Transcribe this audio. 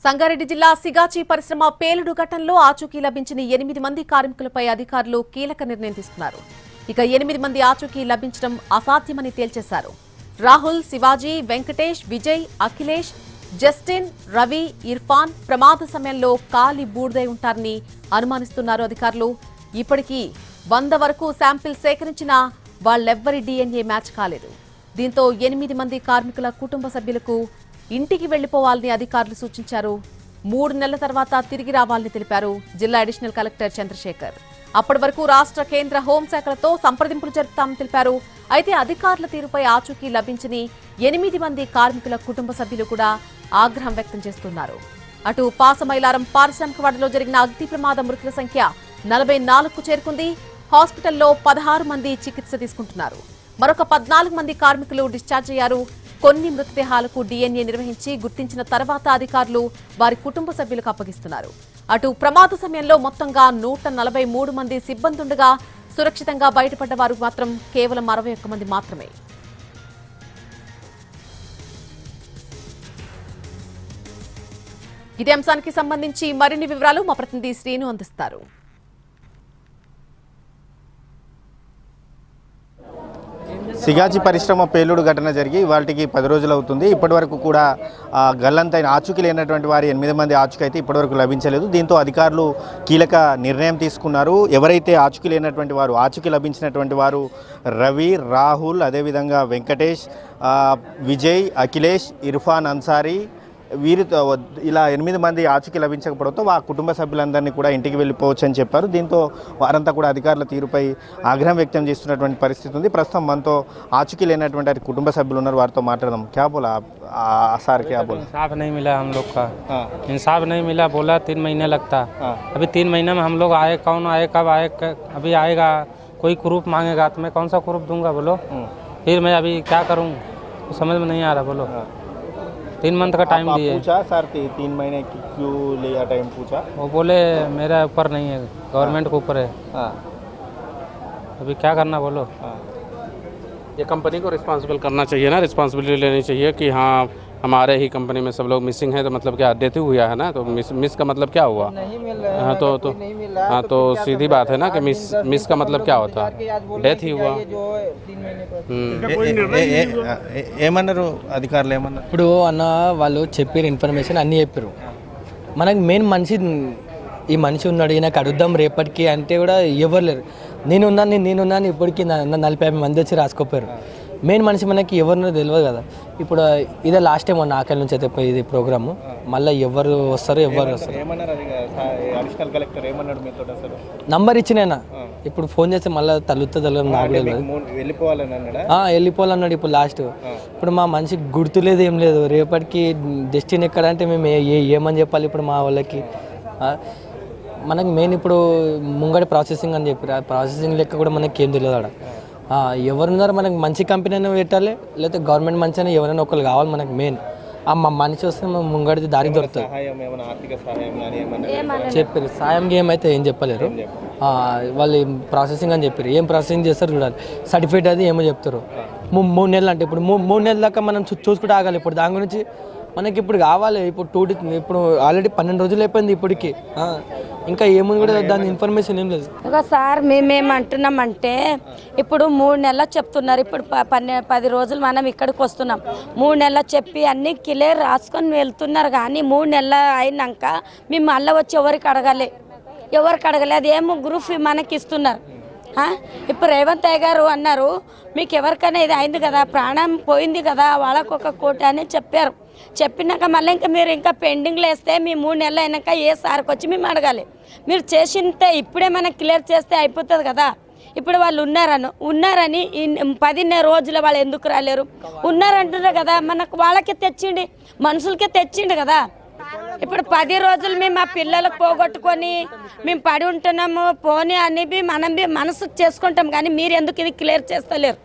సంగారెడ్డి జిల్లా సిగాచి పరిశ్రమ పేలుడు ఘటనలో ఆచూకీ లభించిన 8 మంది కార్మికులపై అధికారులు కీలక నిర్ణయం తీసుకున్నారు. ఇక 8 మంది ఆచూకీ లభించడం అసాధ్యమని తేల్చేశారు. రాహుల్, శివాజీ, వెంకటేష్, విజయ్, అఖిలేష్, జస్టిన్, రవి, ఇర్ఫాన్ ప్రమాద సమయంలో కాలి బూడిదై ఉంటారని అనుమానిస్తున్నారు అధికారులు. ఇప్పటికీ 100 వరకు శాంపిల్ సేకరించినా వాళ్ళెవ్వరి DNA మ్యాచ్ కాలేదు. దీంతో 8 మంది కార్మికుల కుటుంబ సభ్యులకు ఇంటికి వెళ్లిపోవాలని అధికారులు సూచించారు. 3 నెలల తర్వాత తిరిగి రావాలని తెలిపారు జిల్లా అడిషనల్ కలెక్టర్ చంద్రశేఖర్. అప్పటి వరకు రాష్ట్ర కేంద్ర హోంశాఖలతో సంప్రదింపులు జరుపుతామని తెలిపారు. అయితే అధికారుల తీరుపై ఆచూకీ లభించని 8 మంది కార్మికుల కుటుంబ సభ్యులు కూడా ఆగ్రహం వ్యక్తం చేస్తున్నారు. అటు పాసమైలారం పారిశ్రామికవాడలో జరిగిన అగ్ని ప్రమాద మృతుల సంఖ్య 44కు చేరుకుంది. హాస్పిటల్లో 16 మంది చికిత్స తీసుకుంటున్నారు. మరొక 14 మంది కార్మికులు డిశ్చార్జ్ అయ్యారు. కొన్ని మృతదేహాలకు DNA నిర్వహించి గుర్తించిన తర్వాత అధికారులు వారి కుటుంబ సభ్యులకు అప్పగిస్తున్నారు. అటు ప్రమాద సమయంలో మొత్తంగా 143 మంది సిబ్బంది ఉండగా సురక్షితంగా బయటపడ్డ వారు మాత్రం కేవలం 61 మంది మాత్రమే. ఇదే అంశానికి సంబంధించి మరిన్ని వివరాలు మా ప్రతినిధి శ్రీను అందిస్తారు. సిగాచి పరిశ్రమ పేలుడు ఘటన జరిగి ఇవాళకి 10 రోజులు అవుతుంది. ఇప్పటివరకు కూడా గల్లంతైన ఆచూకీ లేనటువంటి వారి 8 మంది ఆచూకీ అయితే ఇప్పటివరకు లభించలేదు. దీంతో అధికారులు కీలక నిర్ణయం తీసుకున్నారు. ఎవరైతే ఆచూకీ లేనటువంటి వారు ఆచూకీ లభించినటువంటి వారు రవి, రాహుల్, అదేవిధంగా వెంకటేష్, విజయ్, అఖిలేష్, ఇర్ఫాన్ అన్సారీ వీరితో ఇలా 8 మంది ఆచూకీ లభించకపోవడంతో ఆ కుటుంబ సభ్యులందరినీ కూడా ఇంటికి వెళ్ళిపోవచ్చు అని చెప్పారు. దీంతో వారంతా కూడా అధికారుల తీరుపై ఆగ్రహం వ్యక్తం చేస్తున్నటువంటి పరిస్థితి ఉంది. ప్రస్తుతం మనతో ఆచూకీ లేనటువంటి కుటుంబ సభ్యులు ఉన్నారు, వారితో మాట్లాడదాం. క్యా బోలా సార్, క్యా బోలా? इंसाफ नहीं मिला हम लोग का, इंसाफ नहीं मिला, बोला 3 महीने लगता. अभी 3 महीने में हम लोग आए, कौन आए, कब आए, अभी आएगा कोई प्रूफ मांगेगा तो मैं कौन सा प्रूफ दूंगा बोलो. फिर मैं अभी क्या करूँ समझ में नहीं आ रहा. बोलो 3 मंथ का टाइम दिए. पूछा सर 3 महीने क्यों लिया टाइम पूछा? वो बोले मेरा ऊपर नहीं है, गवर्नमेंट के ऊपर है. अभी क्या करना बोलो. ये कंपनी को रिस्पॉन्सिबल करना चाहिए ना, रिस्पॉन्सिबिलिटी लेनी चाहिए कि हाँ हमारे ही कंपनी में सब लोग मिसिंग है, तो मतलब क्या डेथ हुआ है ना, तो मिस का मतलब क्या हुआ? हाँ तो सीधी बात है ना कि मिस का मतलब क्या होता, डेथ ही हुआ. ఏమన్నారు అధికారులు? ఏమన్నారు ఇప్పుడు అన్న వాళ్ళు చెప్పారు, ఇన్ఫర్మేషన్ అన్నీ చెప్పారు. మనకు మెయిన్ మనిషి ఈ మనిషి ఉన్నాడు, ఈయనకు అడుగుదాం రేపటికి అంటే కూడా ఎవరు లేరు. నేనున్నాను ఇప్పటికీ 40-50 మంది వచ్చి రాసుకోపోయారు. మెయిన్ మనిషి మనకి ఎవరినో తెలియదు కదా. ఇప్పుడు ఇదే లాస్ట్ టైం ఉన్న ఆకలి నుంచి అయితే ఇది ప్రోగ్రాము, మళ్ళీ ఎవరు వస్తారు నంబర్ ఇచ్చినైనా ఇప్పుడు ఫోన్ చేస్తే మళ్ళీ తల్లుతుంది నాకు వెళ్ళిపోవాలన్నాడు. ఇప్పుడు లాస్ట్ ఇప్పుడు మా మనిషికి గుర్తులేదు, ఏం లేదు. రేపటికి డెస్టినీ ఎక్కడ అంటే మేము ఏమని చెప్పాలి ఇప్పుడు మా వాళ్ళకి. మనకి మెయిన్ ఇప్పుడు ముంగడి ప్రాసెసింగ్ అని చెప్పారు. ఆ ప్రాసెసింగ్ లెక్క కూడా మనకి ఏం తెలియదు. ఆడ ఎవరున్నారు మనకి మంచి కంపెనీ అయినా పెట్టాలి, లేకపోతే గవర్నమెంట్ మంచి అయినా ఎవరైనా ఒకరు కావాలి మనకి. మెయిన్ మా మనిషి వస్తే ముంగడిది దారికి దొరుకుతుంది. చెప్పారు సాయం ఏమైతే ఏం చెప్పలేరు. వాళ్ళు ప్రాసెసింగ్ అని చెప్పారు. ఏం ప్రాసెసింగ్ చేస్తారు చూడాలి. సర్టిఫికేట్ అది ఏమో చెప్తారు. 3 నెలలు అంటే ఇప్పుడు 3 నెలల దాకా మనం చూసుకుంటూ ఆగాలి. ఇప్పుడు దాని గురించి మనకి ఇప్పుడు కావాలి. ఇప్పుడు ఆల్రెడీ 12 రోజులు అయిపోయింది ఇప్పటికి. ఇంకా ఏముంది కూడా దాని ఇన్ఫర్మేషన్ ఏం లేదు. సార్ మేమేమంటున్నామంటే ఇప్పుడు 3 నెలలు చెప్తున్నారు. ఇప్పుడు 10 రోజులు మనం ఇక్కడికి వస్తున్నాం. 3 నెలలు చెప్పి అన్నీ క్లియర్ రాసుకొని వెళ్తున్నారు. కానీ 3 నెలలు అయినాక మేము మళ్ళీ వచ్చి ఎవరికి అడగాలి అది ఏమో గ్రూప్ మనకి ఇస్తున్నారు. ఇప్పుడు రేవంత్ అయ్య గారు అన్నారు, మీకు ఎవరికైనా ఇది అయింది కదా, ప్రాణం పోయింది కదా, వాళ్ళకు 1 కోటి అని చెప్పారు. చెప్పినాక మళ్ళీ ఇంకా మీరు ఇంకా పెండింగ్లో వేస్తే మీ 3 నెలలు అయినాక ఏ సార్కి వచ్చి మేము అడగాలి. మీరు చేసింటే ఇప్పుడే మనకు క్లియర్ చేస్తే అయిపోతుంది కదా. ఇప్పుడు వాళ్ళు ఉన్నారని 10 రోజుల వాళ్ళు ఎందుకు రాలేరు? ఉన్నారంటున్నారు కదా, మనకు వాళ్ళకే తెచ్చిండి, మనుషులకే తెచ్చిండు కదా. ఇప్పుడు 10 రోజులు మేము మా పిల్లలకు పోగొట్టుకొని మేము పడి ఉంటున్నాము పోనీ అని మనం మనసుకు చేసుకుంటాం. కానీ మీరు ఎందుకు ఇది క్లియర్ చేస్తలేరు?